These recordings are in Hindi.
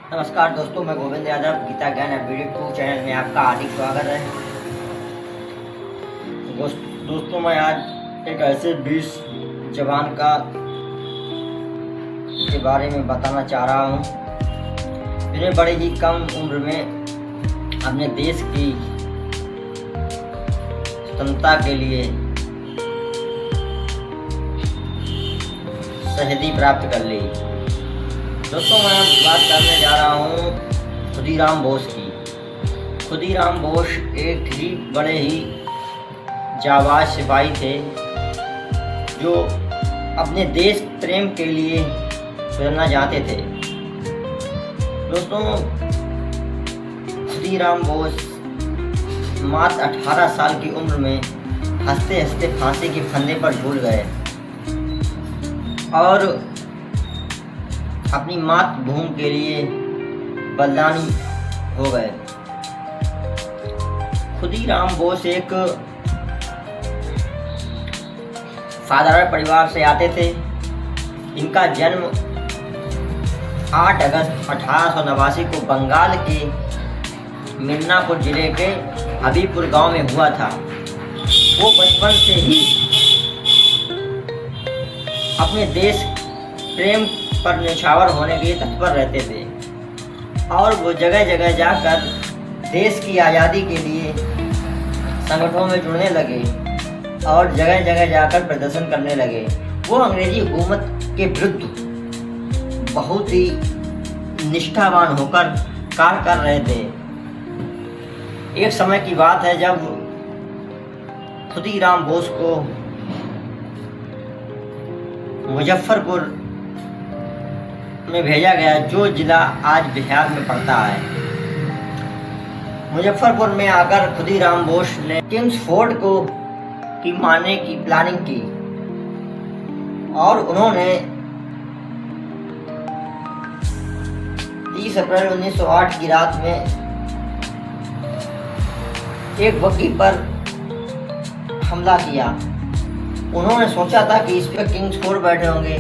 नमस्कार दोस्तों, मैं गोविंद यादव गीता ज्ञान अपडेट 2 चैनल में आपका हार्दिक स्वागत है। दोस्तों मैं आज एक ऐसे 20 जवान का के बारे में बताना चाह रहा हूँ जिन्हें बड़े ही कम उम्र में अपने देश की स्वतंत्रता के लिए शहीदी प्राप्त कर ली। दोस्तों मैं बात करने जा रहा हूँ खुदीराम बोस की। खुदीराम बोस एक ही बड़े ही जाबाज सिपाही थे जो अपने देश प्रेम के लिए गुजरना चाहते थे। दोस्तों खुदीराम बोस मात्र 18 साल की उम्र में हंसते हंसते फांसी के फंदे पर झूल गए और अपनी मातृभूमि के लिए बलिदानी हो गए। खुदीराम बोस एक साधारण परिवार से आते थे। इनका जन्म 8 अगस्त 1889 को बंगाल के मिदनापुर जिले के हबीबपुर गांव में हुआ था। वो बचपन से ही अपने देश प्रेम पर निछावर होने के लिए तत्पर रहते थे और वो जगह जगह जाकर देश की आज़ादी के लिए संगठनों में जुड़ने लगे और जगह जगह जाकर प्रदर्शन करने लगे। वो अंग्रेजी हुकूमत के विरुद्ध बहुत ही निष्ठावान होकर कार्य कर रहे थे। एक समय की बात है जब खुदीराम बोस को मुजफ्फरपुर में भेजा गया, जो जिला आज बिहार में पड़ता है। मुजफ्फरपुर में आकर खुदीराम बोस ने किंग्स फोर्ट को की मारने की प्लानिंग की और उन्होंने 30 अप्रैल 1908 की रात में एक बग्घी पर हमला किया। उन्होंने सोचा था कि इस पर किंग्स फोर्ट बैठे होंगे,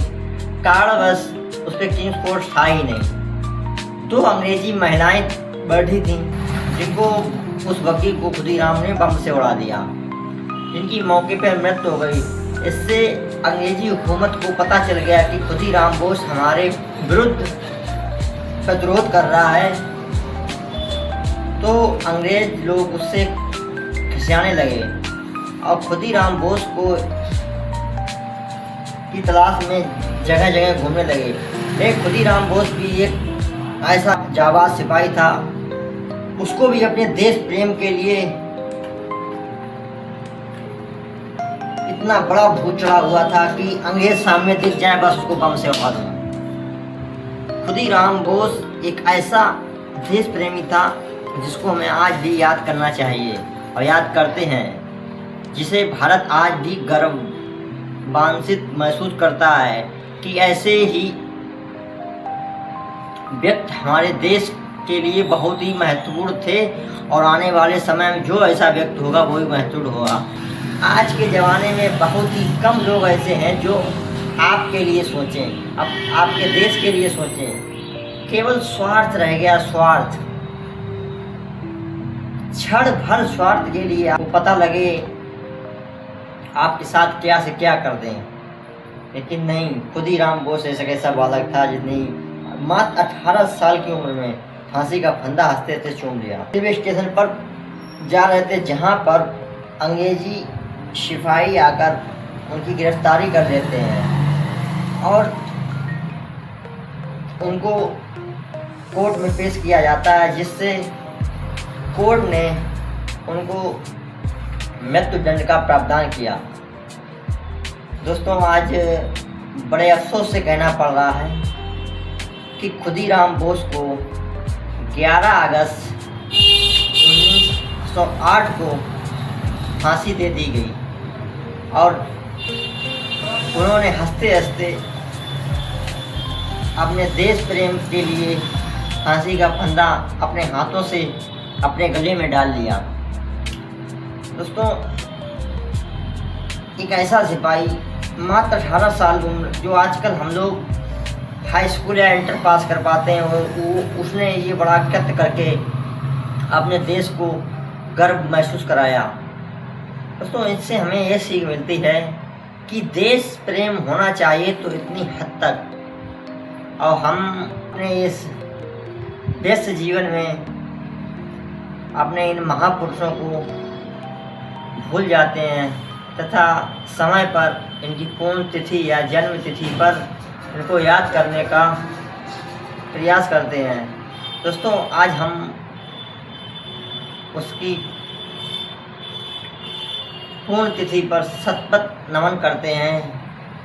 कारणवश उस पर किंग्स फोर्ट था ही नहीं। तो अंग्रेजी महिलाएं बैठी थीं जिनको उस बग्घी को खुदीराम ने बम से उड़ा दिया। इनकी मौके पर मृत्यु हो गई। इससे अंग्रेजी हुकूमत को पता चल गया कि खुदीराम बोस हमारे विरुद्ध प्रतिरोध कर रहा है। तो अंग्रेज लोग उससे खिसियाने लगे और खुदीराम बोस को की तलाश में जगह जगह घूमने लगे। लेकिन खुदीराम बोस भी एक ऐसा जाबाज सिपाही था, उसको भी अपने देश प्रेम के लिए इतना बड़ा भूत चढ़ा हुआ था कि अंग्रेज सामने दिख जाए बस उसको बम से उड़ा दूं। खुदीराम बोस एक ऐसा देश प्रेमी था जिसको हमें आज भी याद करना चाहिए और याद करते हैं, जिसे भारत आज भी गर्वान्वित महसूस करता है कि ऐसे ही व्यक्ति हमारे देश के लिए बहुत ही महत्वपूर्ण थे और आने वाले समय में जो ऐसा व्यक्ति होगा वही महत्वपूर्ण होगा। आज के ज़माने में बहुत ही कम लोग ऐसे हैं जो आपके लिए सोचें, आपके देश के लिए सोचें। केवल स्वार्थ रह गया, स्वार्थ, क्षण भर स्वार्थ के लिए आपको पता लगे आपके साथ क्या से क्या कर दें। लेकिन नहीं, खुदीराम बोस ऐसा कैसा बालक था जितनी मात्र 18 साल की उम्र में फांसी का फंदा हंसते हंसते चूम लिया। रेलवे स्टेशन पर जा रहे थे जहां पर अंग्रेजी सिपाही आकर उनकी गिरफ्तारी कर लेते हैं और उनको कोर्ट में पेश किया जाता है, जिससे कोर्ट ने उनको मृत्युदंड का प्रावधान किया। दोस्तों आज बड़े अफसोस से कहना पड़ रहा है कि खुदीराम बोस को 11 अगस्त 1908 को फांसी दे दी गई और उन्होंने हंसते हंसते अपने देश प्रेम के लिए फांसी का फंदा अपने हाथों से अपने गले में डाल लिया। दोस्तों एक ऐसा सिपाही मात्र 18 साल उम्र, जो आजकल हम लोग हाई स्कूल या इंटर पास कर पाते हैं, वो उसने ये बड़ा कृत्य करके अपने देश को गर्व महसूस कराया। दोस्तों, इससे हमें ये सीख मिलती है कि देश प्रेम होना चाहिए तो इतनी हद तक, और हम अपने इस व्यस्त जीवन में अपने इन महापुरुषों को भूल जाते हैं तथा समय पर इनकी पूर्ण तिथि या जन्म तिथि पर इनको याद करने का प्रयास करते हैं। दोस्तों, आज हम उसकी पूर्ण तिथि पर शतपथ नमन करते हैं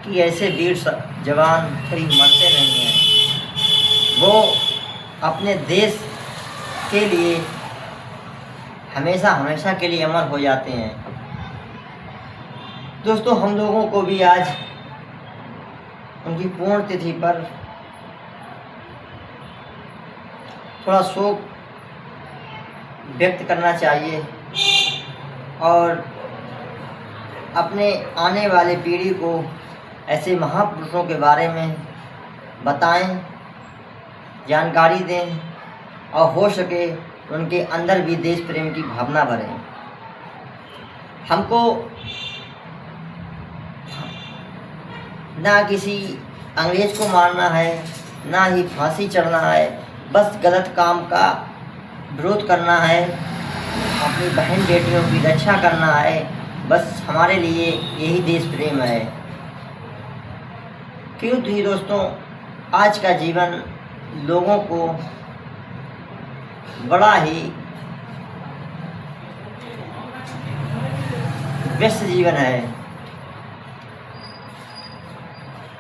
कि ऐसे वीर जवान कभी मरते नहीं हैं, वो अपने देश के लिए हमेशा हमेशा के लिए अमर हो जाते हैं। दोस्तों, हम लोगों को भी आज उनकी पूर्ण तिथि पर थोड़ा शोक व्यक्त करना चाहिए और अपने आने वाले पीढ़ी को ऐसे महापुरुषों के बारे में बताएं, जानकारी दें और हो सके उनके अंदर भी देश प्रेम की भावना भरें। हमको ना किसी अंग्रेज को मारना है, ना ही फांसी चढ़ना है, बस गलत काम का विरोध करना है, अपनी बहन बेटियों की रक्षा करना है। बस हमारे लिए यही देश प्रेम है। क्योंकि दोस्तों, आज का जीवन लोगों को बड़ा ही व्यस्त जीवन है।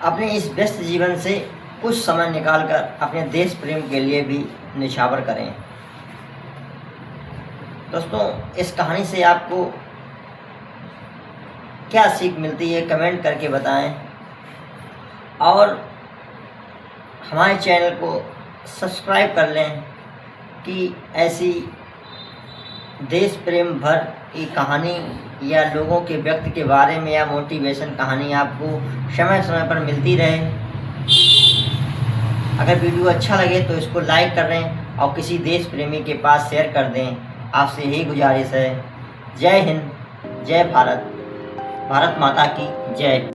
अपने इस व्यस्त जीवन से कुछ समय निकालकर अपने देश प्रेम के लिए भी निछावर करें। दोस्तों, इस कहानी से आपको क्या सीख मिलती है कमेंट करके बताएं और हमारे चैनल को सब्सक्राइब कर लें कि ऐसी देश प्रेम भर की कहानी या लोगों के व्यक्ति के बारे में या मोटिवेशन कहानी आपको समय समय पर मिलती रहे। अगर वीडियो अच्छा लगे तो इसको लाइक कर दें और किसी देश प्रेमी के पास शेयर कर दें। आपसे यही गुजारिश है। जय हिंद, जय भारत, भारत माता की जय।